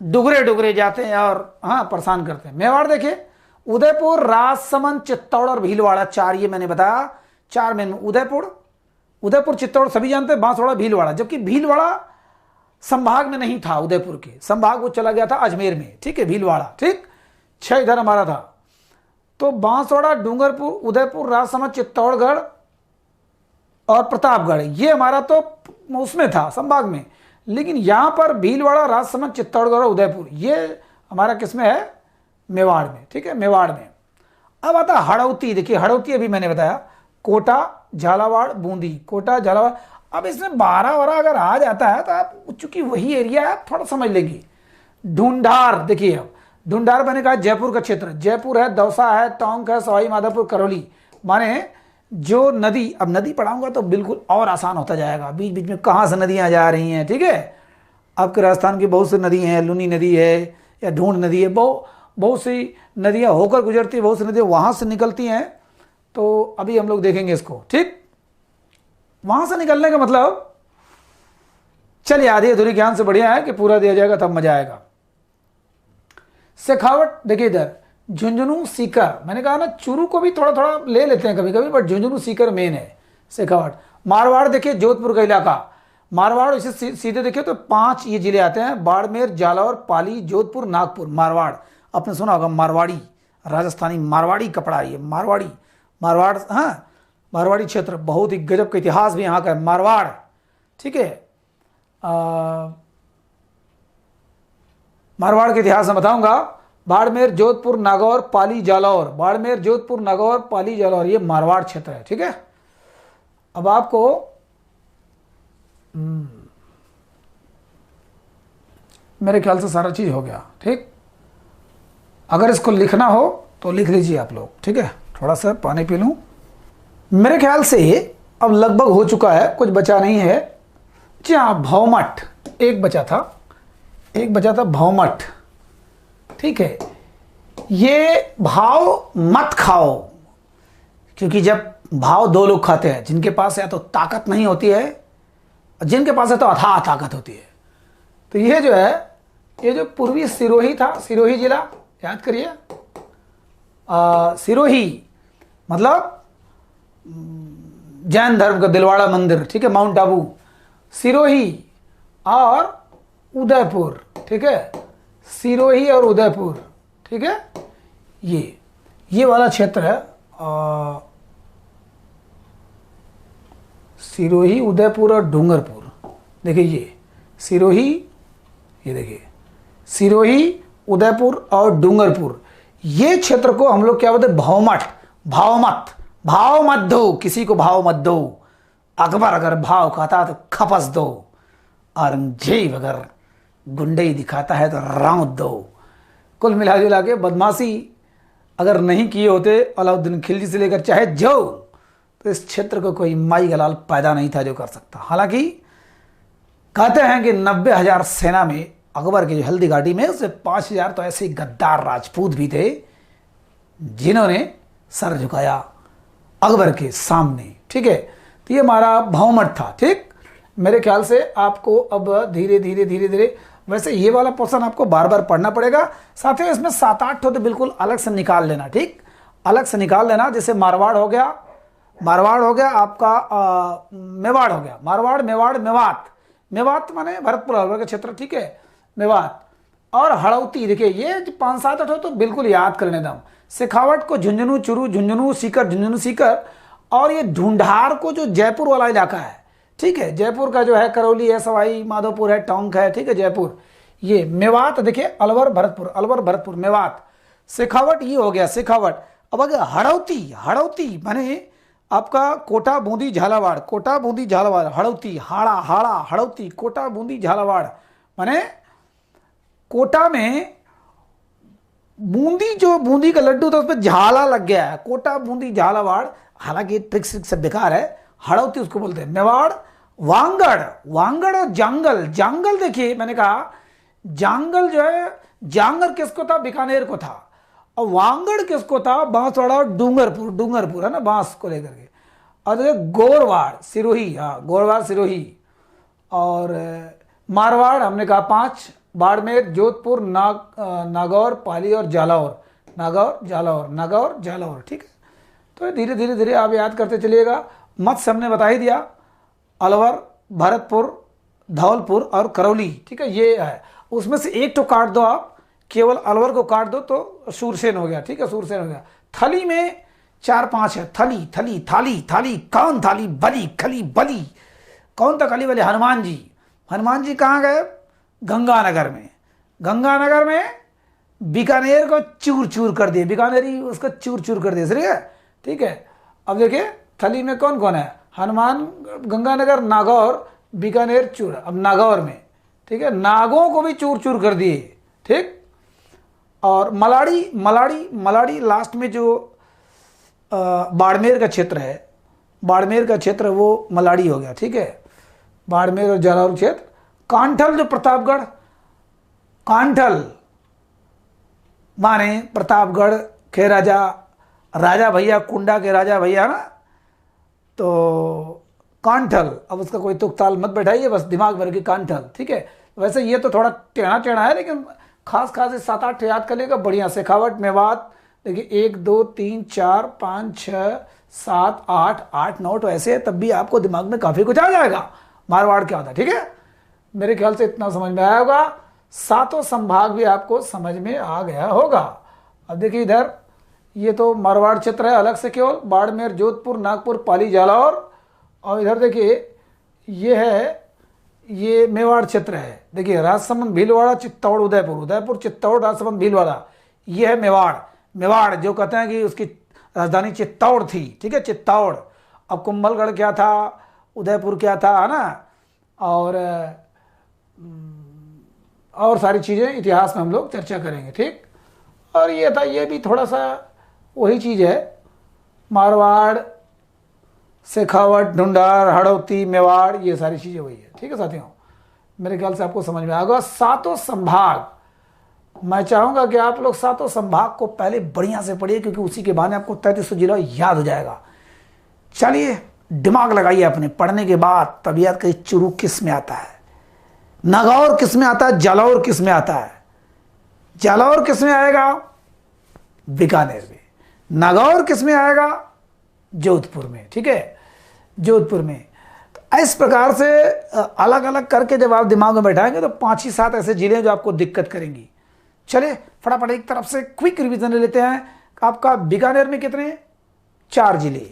डुगरे डुगरे जाते हैं और हाँ परेशान करते हैं। मेवाड़ देखिए, उदयपुर, राजसमंद, चित्तौड़ और भीलवाड़ा, 4 ये मैंने बताया। 4 में उदयपुर, उदयपुर चित्तौड़ सभी जानते हैं, बांसवाड़ा भीलवाड़ा, जबकि भीलवाड़ा संभाग में नहीं था उदयपुर के, संभाग वो चला गया था अजमेर में, ठीक है, भीलवाड़ा, ठीक, 6 इधर हमारा था। तो बांसवाड़ा, डूंगरपुर, उदयपुर, राजसमंद, चित्तौड़गढ़ और प्रतापगढ़, ये हमारा तो उसमें था संभाग में, लेकिन यहां पर भीलवाड़ा, राजसमंद, चित्तौड़गढ़ और उदयपुर ये हमारा किसमें है, मेवाड़ में, ठीक है, मेवाड़ में। अब आता हड़ौती, देखिए हड़ौती अभी मैंने बताया, कोटा, झालावाड़, बूंदी, कोटा, झालावाड़। अब इसमें 12 अगर आ जाता है तो आप, चूंकि वही एरिया है, आप थोड़ा समझ लेंगे। ढूंढार, देखिए अब ढूंढार मैंने कहा जयपुर का क्षेत्र, जयपुर है, दौसा है, टोंक है, सवाई माधोपुर, करौली, माने जो नदी, अब नदी पढ़ाऊंगा तो बिल्कुल और आसान होता जाएगा, बीच बीच में कहाँ से नदियाँ जा रही हैं, ठीक है। आपके राजस्थान की बहुत सी नदी हैं, लुनी नदी है या ढूंढ नदी है, बहुत सी नदियाँ होकर गुजरती है, बहुत सी नदियाँ वहाँ से निकलती हैं। तो अभी हम लोग देखेंगे इसको, ठीक। वहाँ से निकलने का मतलब, चलिए आधी अधूरी ज्ञान से बढ़िया है कि पूरा दिया जाएगा तब मजा आएगा। शेखावट, देखिए इधर झुंझुनू, सीकर, मैंने कहा ना चूरू को भी थोड़ा थोड़ा ले लेते हैं कभी कभी, बट झुंझुनू सीकर मेन है। शेखावट, मारवाड़, देखिए जोधपुर का इलाका, मारवाड़, इसे सीधे देखिए तो 5 ये जिले आते हैं, बाड़मेर, जालौर, पाली, जोधपुर, नागपुर। मारवाड़ आपने सुना होगा, मारवाड़ी, राजस्थानी मारवाड़ी कपड़ा, ये मारवाड़ी, मारवाड़, हाँ, मारवाड़ी क्षेत्र, बहुत ही गजब का इतिहास भी यहाँ का है, मारवाड़, ठीक है। मारवाड़ के इतिहास में बताऊंगा, बाड़मेर, जोधपुर, नागौर, पाली, जालौर, बाड़मेर, जोधपुर, नागौर, पाली, जालौर, ये मारवाड़ क्षेत्र है, ठीक है। अब आपको मेरे ख्याल से सारा चीज हो गया, ठीक। अगर इसको लिखना हो तो लिख लीजिए आप लोग, ठीक है। थोड़ा सा पानी पी लूं। मेरे ख्याल से अब लगभग हो चुका है, कुछ बचा नहीं है। जी हाँ, भौमठ एक बचा था, भौमठ, ठीक है। ये भाव मत खाओ, क्योंकि जब भाव 2 लोग खाते हैं, जिनके पास या तो ताकत नहीं होती है, जिनके पास है तो अथाह ताकत होती है। तो ये जो है, ये जो पूर्वी सिरोही था, सिरोही जिला, याद करिए, सिरोही मतलब जैन धर्म का दिलवाड़ा मंदिर, ठीक है, माउंट आबू, सिरोही और उदयपुर, ठीक है, सिरोही और उदयपुर, ठीक है। ये वाला क्षेत्र है, सिरोही, उदयपुर और डूंगरपुर। देखिए ये सिरोही, ये देखिए सिरोही, उदयपुर और डूंगरपुर, ये क्षेत्र को हम लोग क्या बोलते हैं, भौमठ। भाव मत दो, किसी को भाव मत दो। अकबर अगर भाव खाता तो खपस दो, औरंगजेब अगर गुंडई दिखाता है तो रौंद दो। कुल मिला जुला के बदमाशी अगर नहीं किए होते अलाउद्दीन खिलजी से लेकर चाहे जो, तो इस क्षेत्र को कोई माई गलाल पैदा नहीं था जो कर सकता। हालांकि कहते हैं कि 90,000 सेना में अकबर की जो हल्दी घाटी में, उससे 5,000 तो ऐसे गद्दार राजपूत भी थे जिन्होंने सर झुकाया अकबर के सामने, ठीक है। तो ये हमारा भौमठ था, ठीक। मेरे ख्याल से आपको अब धीरे धीरे वैसे ये वाला पोर्शन आपको बार बार पढ़ना पड़ेगा। साथियों इसमें 7-8 तो बिल्कुल अलग से निकाल लेना, ठीक, अलग से निकाल लेना। जैसे मारवाड़ हो गया आपका, मेवाड़ हो गया, मारवाड़, मेवाड़, मेवात माने भरतपुर अलवर का क्षेत्र, ठीक है, मेवात। और हड़ौती, देखिए ये 5-7-8 हो तो बिल्कुल याद कर लेना। शेखावट को झुंझुनू, चूरू, झुंझुनू सीकर, और ये ढूंढार को जो जयपुर वाला इलाका है, ठीक है, जयपुर का जो है करौली है, सवाई माधोपुर है, टोंक है, ठीक है, जयपुर। ये मेवात, देखिए अलवर भरतपुर, मेवात। शेखावट ये हो गया शेखावट। अब अगर हड़ौती माने आपका कोटा, बूंदी, झालावाड़, हड़ौती, हाड़ा, हड़ौती, कोटा, बूंदी, झालावाड़, माने कोटा में बूंदी का लड्डू था, उस पर झाला लग गया है, कोटा, बूंदी, झालावाड़। हालांकि ट्रिक से बेकार है, हड़ौती उसको बोलते हैं। मेवाड़, वांगड़ और जांगल, देखिए मैंने कहा जांगल जो है, जांगर किसको था, बीकानेर को था, और वांगड़ किसको था, बांसवाड़ा और डूंगरपुर है ना, बांस को लेकर के। और देखिए गोरवाड़, सिरोही, हाँ गोरवाड़, सिरोही। और मारवाड़ हमने कहा 5, बाड़मेर, जोधपुर, नागौर, पाली और जालौर, नागौर, जालौर, ठीक है। तो धीरे धीरे आप याद करते चलिएगा। मत्स्य हमने बता ही दिया, अलवर, भरतपुर, धौलपुर और करौली, ठीक है, ये है। उसमें से एक तो काट दो आप, केवल अलवर को काट दो तो सूरसेन हो गया, ठीक है, सूरसेन हो गया। थली में 4-5 है, थली, थली, थाली, थाली, कौन थाली, बली, खली, बली, कौन था खली बली? हनुमान जी। हनुमान जी कहाँ गए? गंगानगर में। गंगानगर में बीकानेर को चूर चूर कर दिए, बीकानेरी उसको चूर चूर कर दिए, सही है, ठीक है। अब देखिए थली में कौन कौन है? हनुमान, गंगानगर, नागौर, बीकानेर, चूर। अब नागौर में, ठीक है, नागों को भी चूर चूर कर दिए, ठीक। और मलाड़ी, मलाड़ी, मलाड़ी लास्ट में जो बाड़मेर का क्षेत्र है, बाड़मेर का क्षेत्र वो मलाड़ी हो गया, ठीक है, बाड़मेर और जालौर क्षेत्र। कांठल जो प्रतापगढ़, कांठल माने प्रतापगढ़ के राजा, राजा भैया, कुंडा के राजा भैया ना, तो कांठल। अब उसका कोई तुक ताल मत बैठाइए, बस दिमाग भर के कांठल, ठीक है। वैसे ये तो थोड़ा टेढ़ा टेढ़ा है, लेकिन खास खास 7-8 याद कर लेगा, बढ़िया। शेखावट, मेवात, देखिए 1 2 3 4 5 6 7 8 9 तो ऐसे है, तब भी आपको दिमाग में काफ़ी कुछ आ जाएगा मारवाड़ क्या होता है, ठीक है। मेरे ख्याल से इतना समझ में आया होगा। 7 संभाग भी आपको समझ में आ गया होगा। अब देखिए इधर ये तो मारवाड़ क्षेत्र है अलग से, केवल बाड़मेर, जोधपुर, नागपुर, पाली, जालौर। और इधर देखिए ये है, ये मेवाड़ क्षेत्र है। देखिए राजसमंद, भीलवाड़ा, चित्तौड़, उदयपुर, उदयपुर, चित्तौड़, राजसमंद, भीलवाड़ा, ये है मेवाड़। मेवाड़ जो कहते हैं कि उसकी राजधानी चित्तौड़ थी, ठीक है, चित्तौड़। अब कुंभलगढ़ क्या था, उदयपुर क्या था, है ना, और सारी चीज़ें इतिहास में हम लोग चर्चा करेंगे, ठीक। और ये था, ये भी थोड़ा सा वही चीज़ है, मारवाड़, शेखावट, ढूंढार, हड़ौती, मेवाड़, ये सारी चीज़ें वही है, ठीक है साथियों। मेरे ख्याल से आपको समझ में आ गया। 7 संभाग, मैं चाहूँगा कि आप लोग 7 संभाग को पहले बढ़िया से पढ़िए, क्योंकि उसी के बाद आपको 3300 जिला याद हो जाएगा। चलिए दिमाग लगाइए अपने, पढ़ने के बाद तब याद करिए चुरू किस में आता है, नागौर किस में आता है, जालौर किस में आता है। जालौर किस में आएगा? बीकानेर में। नागौर किस में आएगा? जोधपुर में, ठीक है, जोधपुर में। तो इस प्रकार से अलग अलग करके जब आप दिमाग में बैठाएंगे तो 5 ही 7 ऐसे जिले जो आपको दिक्कत करेंगी। चलिए फटाफट एक तरफ से क्विक रिवीजन ले लेते हैं। आपका बीकानेर में कितने? 4 जिले।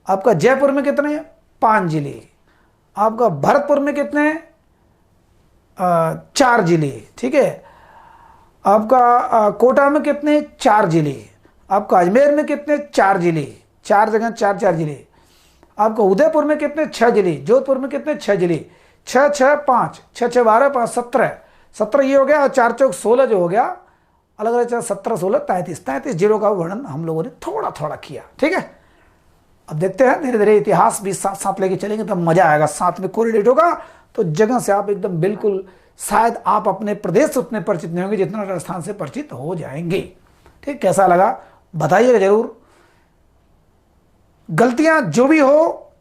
आपका जयपुर में कितने? 5 जिले। आपका भरतपुर में कितने? 4 जिले, ठीक है। आपका कोटा में कितने? 4 जिले। आपका अजमेर में कितने? 4 जिले, 4 जगह 4 जिले। आपका उदयपुर में कितने? 6 जिले। जोधपुर में कितने? 6 जिले। 6 6 5 6 6 12 5 17 ये हो गया, और 4 चौक 16 जो हो गया, अलग अलग 17 16 33 जिलों का वर्णन हम लोगों ने थोड़ा थोड़ा किया, ठीक है। अब देखते हैं धीरे धीरे इतिहास भी साथ साथ लेके चलेंगे, तब मजा आएगा, साथ में कोरिलेट होगा, तो जगह से आप एकदम बिल्कुल, शायद आप अपने प्रदेश से उतने परिचित नहीं होंगे जितना राजस्थान से परिचित हो जाएंगे, ठीक। कैसा लगा बताइएगा जरूर। गलतियां जो भी हो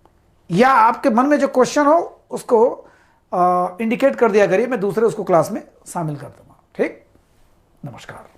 या आपके मन में जो क्वेश्चन हो उसको इंडिकेट कर दिया करिए, मैं दूसरे उसको क्लास में शामिल कर दूंगा, ठीक। नमस्कार।